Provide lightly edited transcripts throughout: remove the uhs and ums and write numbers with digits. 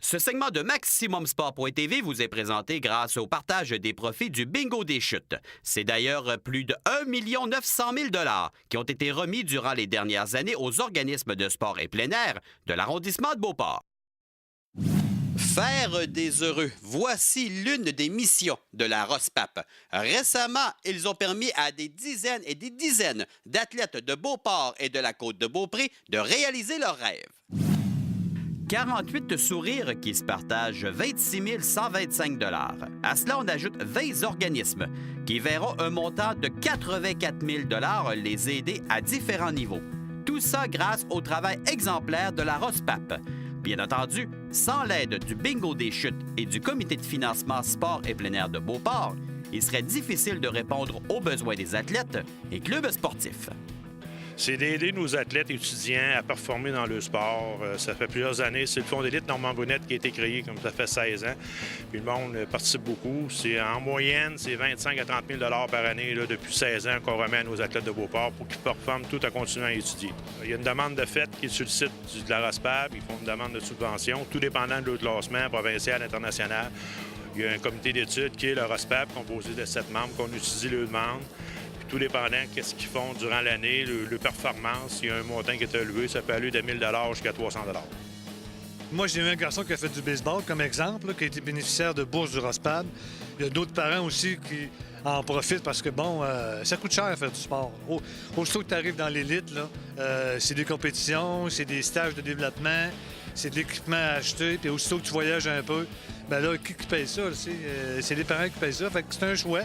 Ce segment de MaximumSport.tv vous est présenté grâce au partage des profits du Bingo des chutes. C'est d'ailleurs plus de 1 900 000 $ qui ont été remis durant les dernières années aux organismes de sport et plein air de l'arrondissement de Beauport. Faire des heureux, voici l'une des missions de la ROSPAP. Récemment, ils ont permis à des dizaines et des dizaines d'athlètes de Beauport et de la Côte-de-Beaupré de réaliser leurs rêves. 48 sourires qui se partagent 26 125 $. À cela, on ajoute 20 organismes qui verront un montant de 84 000 $ les aider à différents niveaux. Tout ça grâce au travail exemplaire de la ROSPAP. Bien entendu, sans l'aide du Bingo des chutes et du Comité de financement sport et plein air de Beauport, il serait difficile de répondre aux besoins des athlètes et clubs sportifs. C'est d'aider nos athlètes étudiants à performer dans le sport. Ça fait plusieurs années. C'est le Fonds d'élite Normand Brunette qui a été créé, comme ça fait 16 ans. Puis le monde participe beaucoup. En moyenne, c'est 25 à 30 000 $ par année là, depuis 16 ans qu'on remet à nos athlètes de Beauport pour qu'ils performent tout en continuant à étudier. Il y a une demande de fait qui est sur le site de la ROSPAP. Ils font une demande de subvention, tout dépendant de leur classement provincial, international. Il y a un comité d'études qui est le ROSPAP, composé de 7 membres, qu'on étudie leurs demandes. Tout dépendant de ce qu'ils font durant l'année, le performance, il y a un montant qui est élevé, ça peut aller de 1 000 $ jusqu'à 300 $. Moi, j'ai eu un garçon qui a fait du baseball, comme exemple, là, qui a été bénéficiaire de bourse du ROSPAB. Il y a d'autres parents aussi qui en profitent parce que, bon, ça coûte cher à faire du sport. Aussitôt que tu arrives dans l'élite, c'est des compétitions, c'est des stages de développement, c'est de l'équipement à acheter, puis aussitôt que tu voyages un peu, bien là, qui paye ça? C'est les parents qui payent ça. Fait que c'est un choix.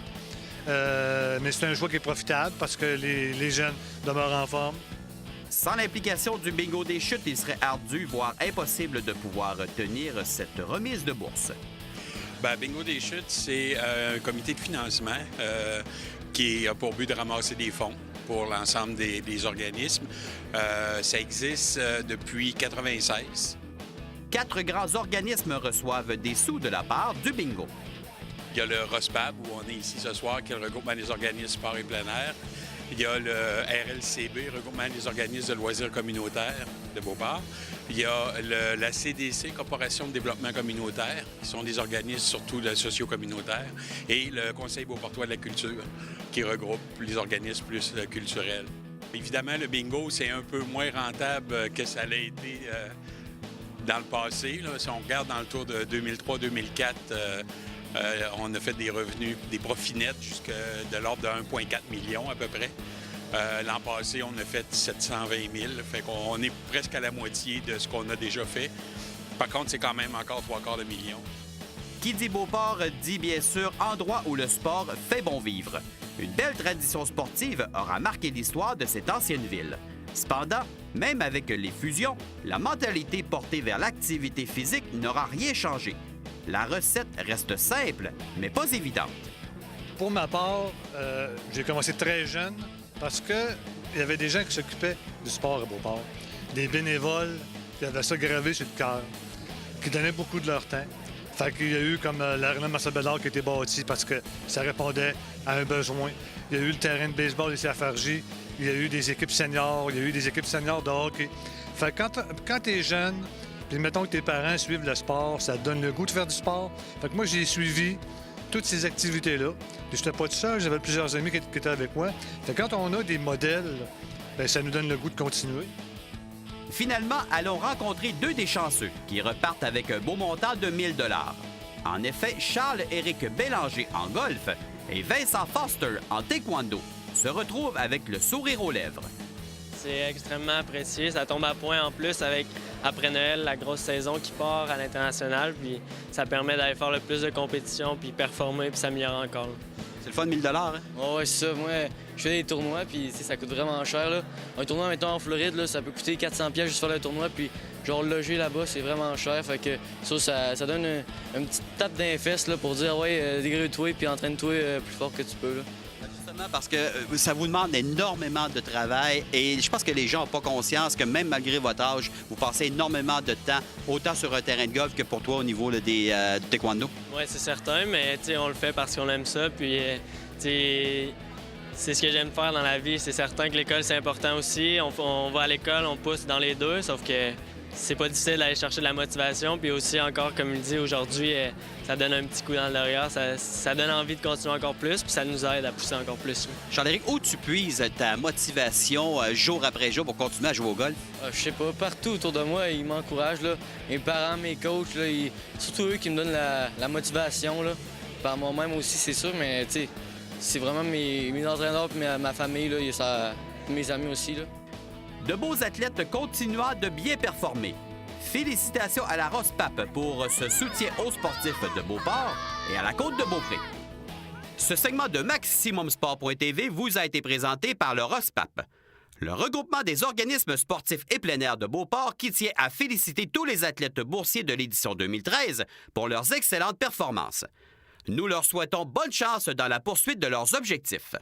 Mais c'est un choix qui est profitable parce que les jeunes demeurent en forme. Sans l'implication du Bingo des chutes, il serait ardu, voire impossible de pouvoir tenir cette remise de bourse. Bien, Bingo des chutes, c'est un comité de financement qui a pour but de ramasser des fonds pour l'ensemble des organismes. Ça existe depuis 1996. 4 grands organismes reçoivent des sous de la part du Bingo. Il y a le ROSPAB, où on est ici ce soir, qui est le regroupement des organismes sport et plein air. Il y a le RLCB, regroupement des organismes de loisirs communautaires de Beauport. Il y a la CDC, Corporation de développement communautaire, qui sont des organismes surtout socio-communautaires. Et le Conseil beauportois de la culture, qui regroupe les organismes plus culturels. Évidemment, le bingo, c'est un peu moins rentable que ça l'a été dans le passé. Là. Si on regarde dans le tour de 2003-2004, on a fait des revenus, des profits nets jusqu'à de l'ordre de 1,4 million à peu près. L'an passé, on a fait 720 000. Fait qu'on est presque à la moitié de ce qu'on a déjà fait. Par contre, c'est quand même encore 3/4 million. Qui dit Beauport dit bien sûr endroit où le sport fait bon vivre. Une belle tradition sportive aura marqué l'histoire de cette ancienne ville. Cependant, même avec les fusions, la mentalité portée vers l'activité physique n'aura rien changé. La recette reste simple, mais pas évidente. Pour ma part, j'ai commencé très jeune parce qu'il y avait des gens qui s'occupaient du sport à Beauport. Des bénévoles qui avaient ça gravé sur le cœur, qui donnaient beaucoup de leur temps. Fait qu'il y a eu comme l'aréna Marcel Bédard qui a été bâti parce que ça répondait à un besoin. Il y a eu le terrain de baseball ici à Fargy. Il y a eu des équipes seniors. Il y a eu des équipes seniors de hockey. Fait que quand tu es jeune, puis mettons que tes parents suivent le sport, ça te donne le goût de faire du sport. Fait que moi, j'ai suivi toutes ces activités-là. Puis j'étais pas tout seul, j'avais plusieurs amis qui étaient avec moi. Fait que quand on a des modèles, bien, ça nous donne le goût de continuer. Finalement, allons rencontrer 2 des chanceux qui repartent avec un beau montant de 1 000 $. En effet, Charles-Éric Bélanger en golf et Vincent Foster en taekwondo se retrouvent avec le sourire aux lèvres. C'est extrêmement apprécié. Ça tombe à point en plus avec, après Noël, la grosse saison qui part à l'international. Puis ça permet d'aller faire le plus de compétitions, puis performer, puis s'améliorer encore. C'est le fun, 1 000 $, hein? Oh, ouais, c'est ça. Moi, je fais des tournois, puis ça coûte vraiment cher. Là. Un tournoi, mettons, en Floride, là, ça peut coûter 400$ juste faire le tournoi. Puis genre, loger là-bas, c'est vraiment cher. Fait que ça donne une petite tape dans les fesses là, pour dire, ouais, dégrade-toi, puis entraîne-toi plus fort que tu peux. Là. Parce que ça vous demande énormément de travail et je pense que les gens n'ont pas conscience que même malgré votre âge, vous passez énormément de temps, autant sur un terrain de golf que pour toi au niveau là, du taekwondo. Oui, c'est certain, mais on le fait parce qu'on aime ça. Puis, c'est ce que j'aime faire dans la vie. C'est certain que l'école, c'est important aussi. On va à l'école, on pousse dans les deux, sauf que c'est pas difficile d'aller chercher de la motivation. Puis aussi, encore, comme il dit aujourd'hui, ça donne un petit coup dans le derrière. Ça donne envie de continuer encore plus, puis ça nous aide à pousser encore plus. Charles-Éric, où tu puises ta motivation jour après jour pour continuer à jouer au golf? Je sais pas, partout autour de moi, ils m'encouragent. Là. Mes parents, mes coachs, là, surtout eux qui me donnent la motivation. Là. Par moi-même aussi, c'est sûr, mais tu sais, c'est vraiment mes entraîneurs et ma famille, là, mes amis aussi. Là. De beaux athlètes continuant de bien performer. Félicitations à la ROSPAP pour ce soutien aux sportifs de Beauport et à la Côte de Beaupré. Ce segment de MaximumSport.tv vous a été présenté par le ROSPAP, le regroupement des organismes sportifs et plein air de Beauport qui tient à féliciter tous les athlètes boursiers de l'édition 2013 pour leurs excellentes performances. Nous leur souhaitons bonne chance dans la poursuite de leurs objectifs.